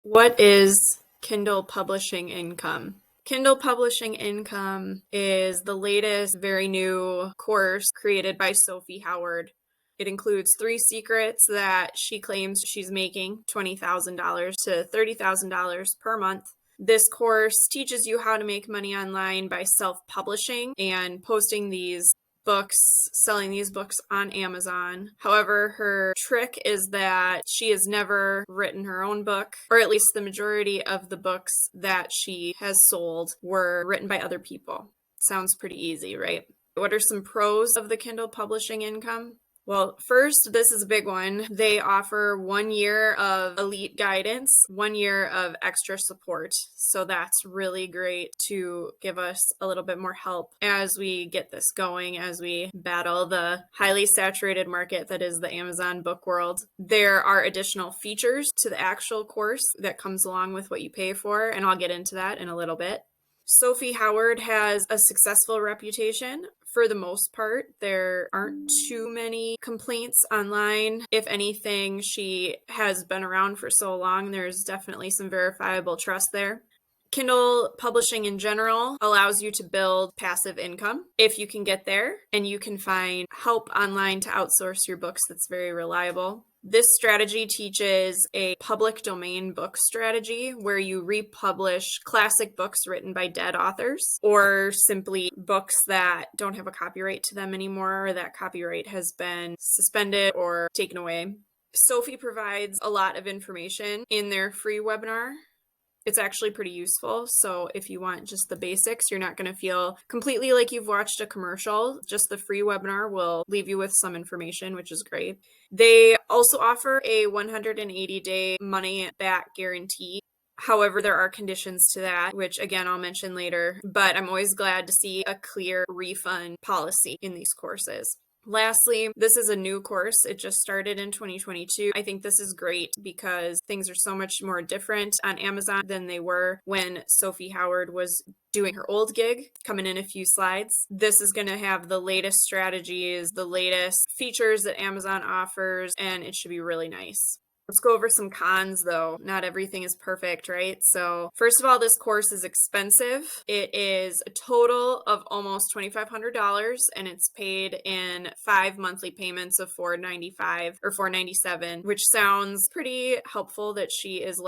What is Kindle publishing income? Kindle publishing income is the latest, very new course created by Sophie Howard. It includes 3 secrets that she claims she's making $20,000 to $30,000 per month. This course teaches you how to make money online by self-publishing and posting these books, selling these books on Amazon. However, her trick is that she has never written her own book, or at least the majority of the books that she has sold were written by other people. Sounds pretty easy, right? What are some pros of the Kindle publishing income? Well, first, this is a big one. They offer 1 year of elite guidance, 1 year of extra support. So that's really great to give us a little bit more help as we get this going, as we battle the highly saturated market that is the Amazon book world. There are additional features to the actual course that comes along with what you pay for, and I'll get into that in a little bit. Sophie Howard has a successful reputation. For the most part, there aren't too many complaints online. If anything, she has been around for so long, there's definitely some verifiable trust there. Kindle publishing in general allows you to build passive income if you can get there, and you can find help online to outsource your books that's very reliable. This strategy teaches a public domain book strategy where you republish classic books written by dead authors or simply books that don't have a copyright to them anymore, or that copyright has been suspended or taken away. Sophie provides a lot of information in their free webinar. It's actually pretty useful. So if you want just the basics, you're not going to feel completely like you've watched a commercial. Just the free webinar will leave you with some information, which is great. They also offer a 180-day money back guarantee. However, there are conditions to that, which again, I'll mention later, but I'm always glad to see a clear refund policy in these courses. Lastly, this is a new course. It just started in 2022. I think this is great because things are so much more different on Amazon than they were when Sophie Howard was doing her old gig. Coming in a few slides. This is going to have the latest strategies, the latest features that Amazon offers, and it should be really nice. Let's go over some cons though. Not everything is perfect, right? So first of all, this course is expensive. It is a total of almost $2,500 and it's paid in 5 monthly payments of $495 or $497, which sounds pretty helpful that she is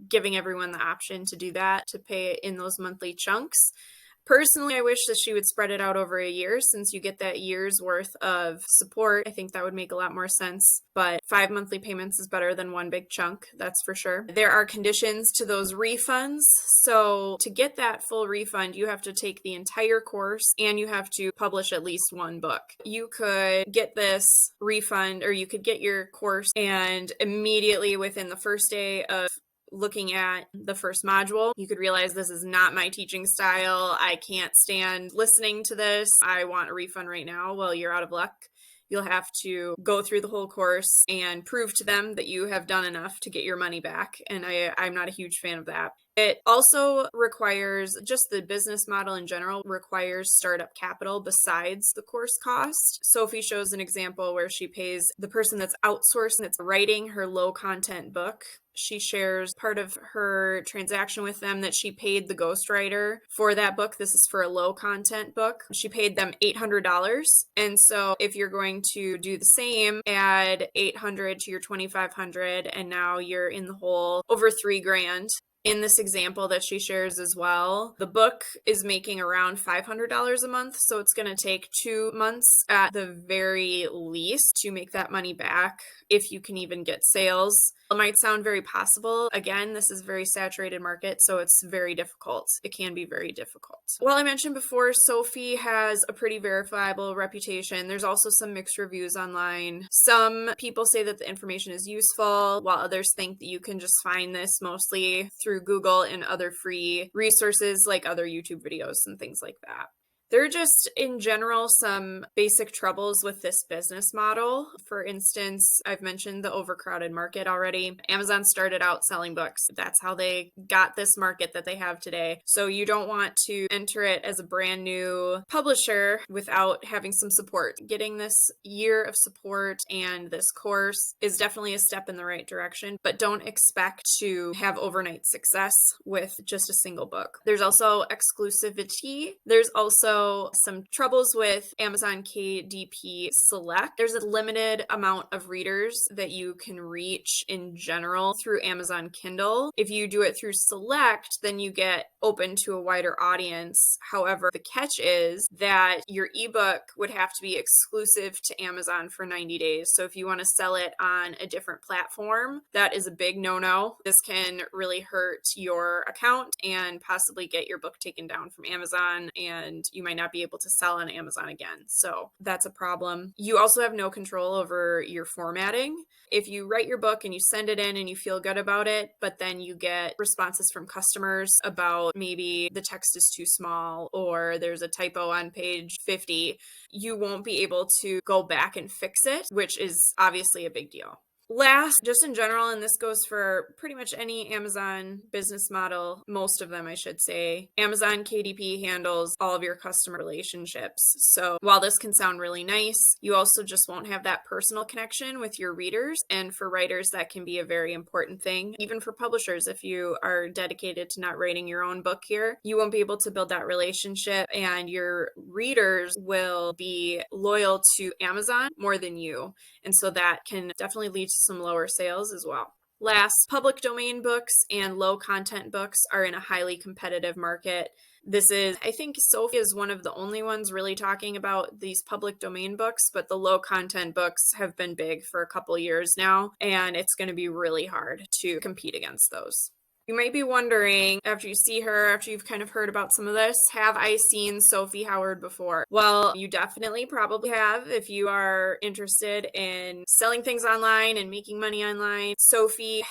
giving everyone the option to do that, to pay it in those monthly chunks. Personally, I wish that she would spread it out over a year since you get that year's worth of support. I think that would make a lot more sense, but 5 monthly payments is better than one big chunk, that's for sure. There are conditions to those refunds. So to get that full refund, you have to take the entire course and you have to publish at least 1 book. You could get this refund or you could get your course and immediately within the first day of looking at the first module, you could realize this is not my teaching style. I can't stand listening to this. I want a refund right now. Well, you're out of luck. You'll have to go through the whole course and prove to them that you have done enough to get your money back. And I'm not a huge fan of that. It also requires, just the business model in general, requires startup capital besides the course cost. Sophie shows an example where she pays the person that's outsourcing, that's writing her low content book. She shares part of her transaction with them that she paid the ghostwriter for that book. This is for a low content book. She paid them $800. And so if you're going to do the same, add $800 to your $2,500, and now you're in the hole over $3,000. In this example that she shares as well, the book is making around $500 a month, so it's going to take 2 months at the very least to make that money back, if you can even get sales. It might sound very possible. Again, this is a very saturated market, so it's very difficult. It can be very difficult. Well, I mentioned before, Sophie has a pretty verifiable reputation. There's also some mixed reviews online. Some people say that the information is useful, while others think that you can just find this mostly through Google and other free resources like other YouTube videos and things like that. There are just, in general, some basic troubles with this business model. For instance, I've mentioned the overcrowded market already. Amazon started out selling books. That's how they got this market that they have today. So you don't want to enter it as a brand new publisher without having some support. Getting this year of support and this course is definitely a step in the right direction, but don't expect to have overnight success with just a single book. There's also exclusivity. There's also some troubles with Amazon KDP Select. There's a limited amount of readers that you can reach in general through Amazon Kindle. If you do it through Select, then you get open to a wider audience. However, the catch is that your ebook would have to be exclusive to Amazon for 90 days. So if you want to sell it on a different platform, that is a big no-no. This can really hurt your account and possibly get your book taken down from Amazon, and you might not be able to sell on Amazon again. So that's a problem. You also have no control over your formatting. If you write your book and you send it in and you feel good about it, but then you get responses from customers about maybe the text is too small or there's a typo on page 50, you won't be able to go back and fix it, which is obviously a big deal. Last, just in general, and this goes for pretty much any Amazon business model, most of them, I should say, Amazon KDP handles all of your customer relationships. So while this can sound really nice, you also just won't have that personal connection with your readers. And for writers, that can be a very important thing. Even for publishers, if you are dedicated to not writing your own book here, you won't be able to build that relationship, and your readers will be loyal to Amazon more than you. And so that can definitely lead to some lower sales as well. Last, public domain books and low content books are in a highly competitive market. I think Sophie is one of the only ones really talking about these public domain books, but the low content books have been big for a couple years now, and it's going to be really hard to compete against those. You might be wondering, after you see her, after you've kind of heard about some of this, have I seen Sophie Howard before? Well, you definitely probably have if you are interested in selling things online and making money online. Sophie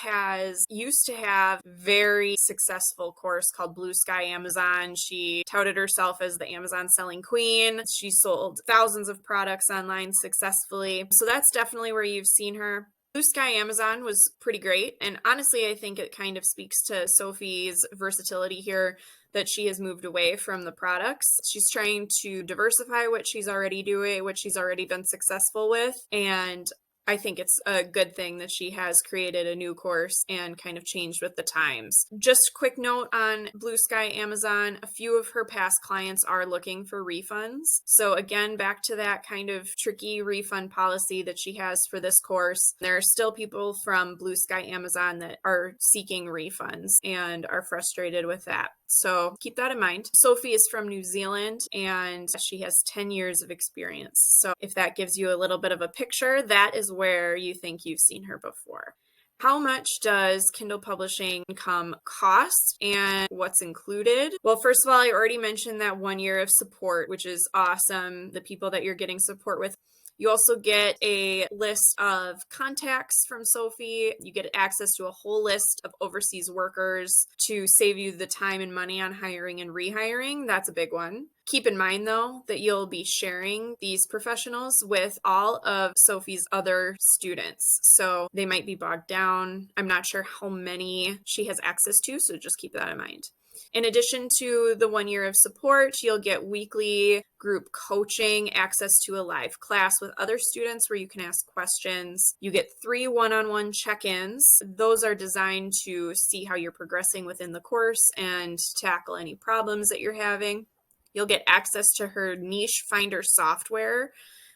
used to have a very successful course called Blue Sky Amazon. She touted herself as the Amazon selling queen. She sold thousands of products online successfully. So that's definitely where you've seen her. Blue Sky Amazon was pretty great, and honestly, I think it kind of speaks to Sophie's versatility here that she has moved away from the products. She's trying to diversify what she's already doing, what she's already been successful with, and I think it's a good thing that she has created a new course and kind of changed with the times. Just a quick note on Blue Sky Amazon, a few of her past clients are looking for refunds. So again, back to that kind of tricky refund policy that she has for this course. There are still people from Blue Sky Amazon that are seeking refunds and are frustrated with that. So keep that in mind. Sophie is from New Zealand and she has 10 years of experience. So if that gives you a little bit of a picture, that is where you think you've seen her before. How much does Kindle publishing income cost and what's included? Well, first of all, I already mentioned that 1 year of support, which is awesome. The people that you're getting support with. You also get a list of contacts from Sophie. You get access to a whole list of overseas workers to save you the time and money on hiring and rehiring. That's a big one. Keep in mind, though, that you'll be sharing these professionals with all of Sophie's other students. So they might be bogged down. I'm not sure how many she has access to, so just keep that in mind. In addition to the 1 year of support, you'll get weekly group coaching, access to a live class with other students where you can ask questions. You get 3 one-on-one check-ins. Those are designed to see how you're progressing within the course and tackle any problems that you're having. You'll get access to her niche finder software,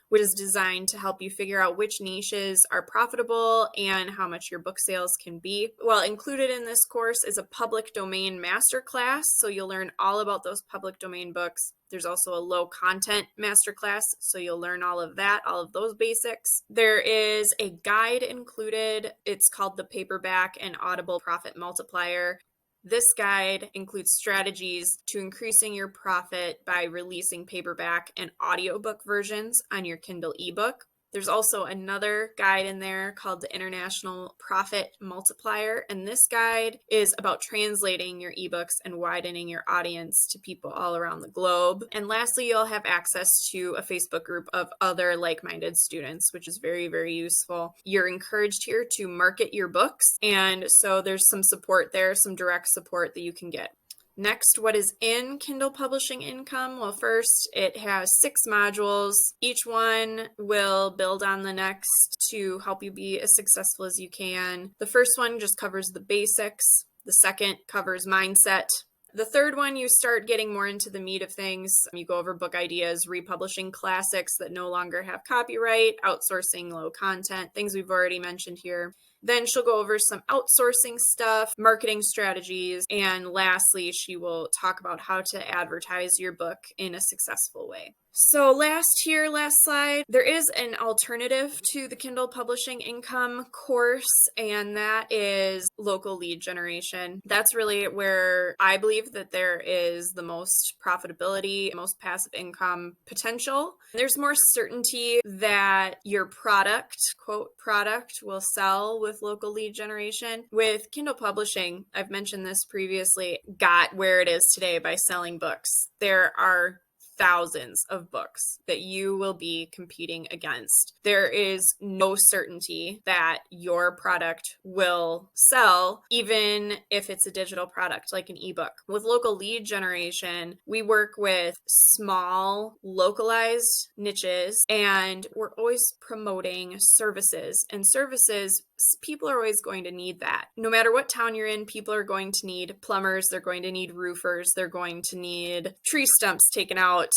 which is designed to help you figure out which niches are profitable and how much your book sales can be. Well, included in this course is a public domain masterclass, so you'll learn all about those public domain books. There's also a low content masterclass, so you'll learn all of that, all of those basics. There is a guide included. It's called the Paperback and Audible Profit Multiplier. This guide includes strategies to increasing your profit by releasing paperback and audiobook versions on your Kindle ebook. There's also another guide in there called the International Profit Multiplier, and this guide is about translating your ebooks and widening your audience to people all around the globe. And lastly, you'll have access to a Facebook group of other like-minded students, which is very, very useful. You're encouraged here to market your books, and so there's some support there, some direct support that you can get. Next, what is in Kindle Publishing Income? Well, first, it has 6 modules. Each one will build on the next to help you be as successful as you can. The first one just covers the basics. The second covers mindset. The third one, you start getting more into the meat of things. You go over book ideas, republishing classics that no longer have copyright, outsourcing low content, things we've already mentioned here. Then she'll go over some outsourcing stuff, marketing strategies, and lastly, she will talk about how to advertise your book in a successful way. So last slide, there is an alternative to the Kindle Publishing Income course, and that is local lead generation. That's really where I believe that there is the most profitability, most passive income potential. There's more certainty that your product, quote, product, will sell with local lead generation. With Kindle Publishing, I've mentioned this previously, got where it is today by selling books. There are thousands of books that you will be competing against. There is no certainty that your product will sell, even if it's a digital product like an ebook. With local lead generation, we work with small, localized niches, and we're always promoting services. And services, people are always going to need that. No matter what town you're in, people are going to need plumbers, they're going to need roofers, they're going to need tree stumps taken out.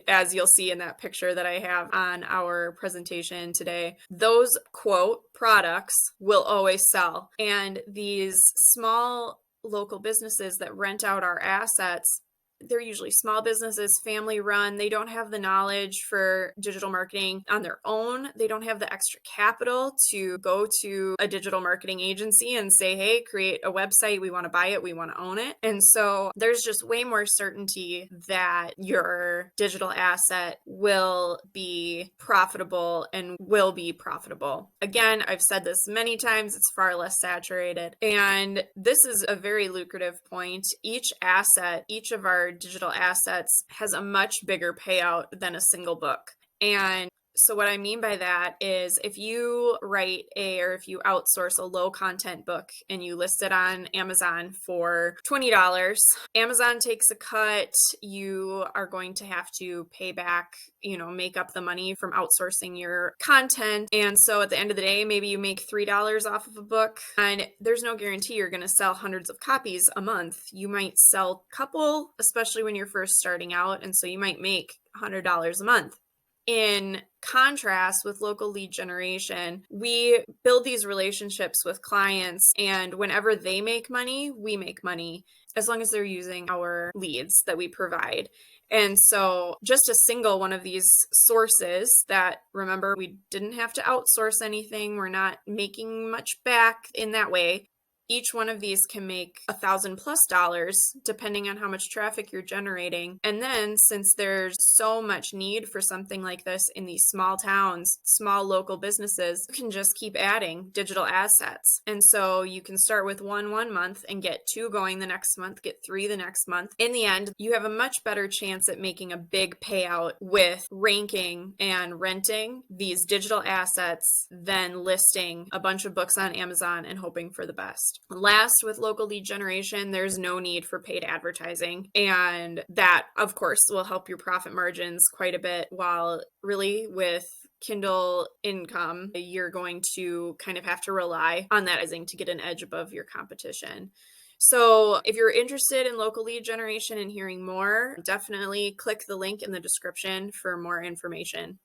As you'll see in that picture that I have on our presentation today, those quote products will always sell. And these small local businesses that rent out our assets, they're usually small businesses, family run. They don't have the knowledge for digital marketing on their own. They don't have the extra capital to go to a digital marketing agency and say, hey, create a website. We want to buy it. We want to own it. And so there's just way more certainty that your digital asset will be profitable and will be profitable. Again, I've said this many times, it's far less saturated. And this is a very lucrative point. Each asset, each of our digital assets has a much bigger payout than a single book. And so what I mean by that is if you write or if you outsource a low content book and you list it on Amazon for $20, Amazon takes a cut. You are going to have to pay back, make up the money from outsourcing your content. And so at the end of the day, maybe you make $3 off of a book, and there's no guarantee you're going to sell hundreds of copies a month. You might sell a couple, especially when you're first starting out. And so you might make $100 a month. In contrast with local lead generation, we build these relationships with clients, and whenever they make money, we make money, as long as they're using our leads that we provide. And so just a single one of these sources that, remember, we didn't have to outsource anything. We're not making much back in that way. Each one of these can make $1,000+ depending on how much traffic you're generating. And then since there's so much need for something like this in these small towns, small local businesses, you can just keep adding digital assets. And so you can start with one month and get 2 going the next month, get 3 the next month. In the end, you have a much better chance at making a big payout with ranking and renting these digital assets than listing a bunch of books on Amazon and hoping for the best. Last, with local lead generation, there's no need for paid advertising. And that, of course, will help your profit margins quite a bit, while really with Kindle Income, you're going to kind of have to rely on that advertising to get an edge above your competition. So if you're interested in local lead generation and hearing more, definitely click the link in the description for more information.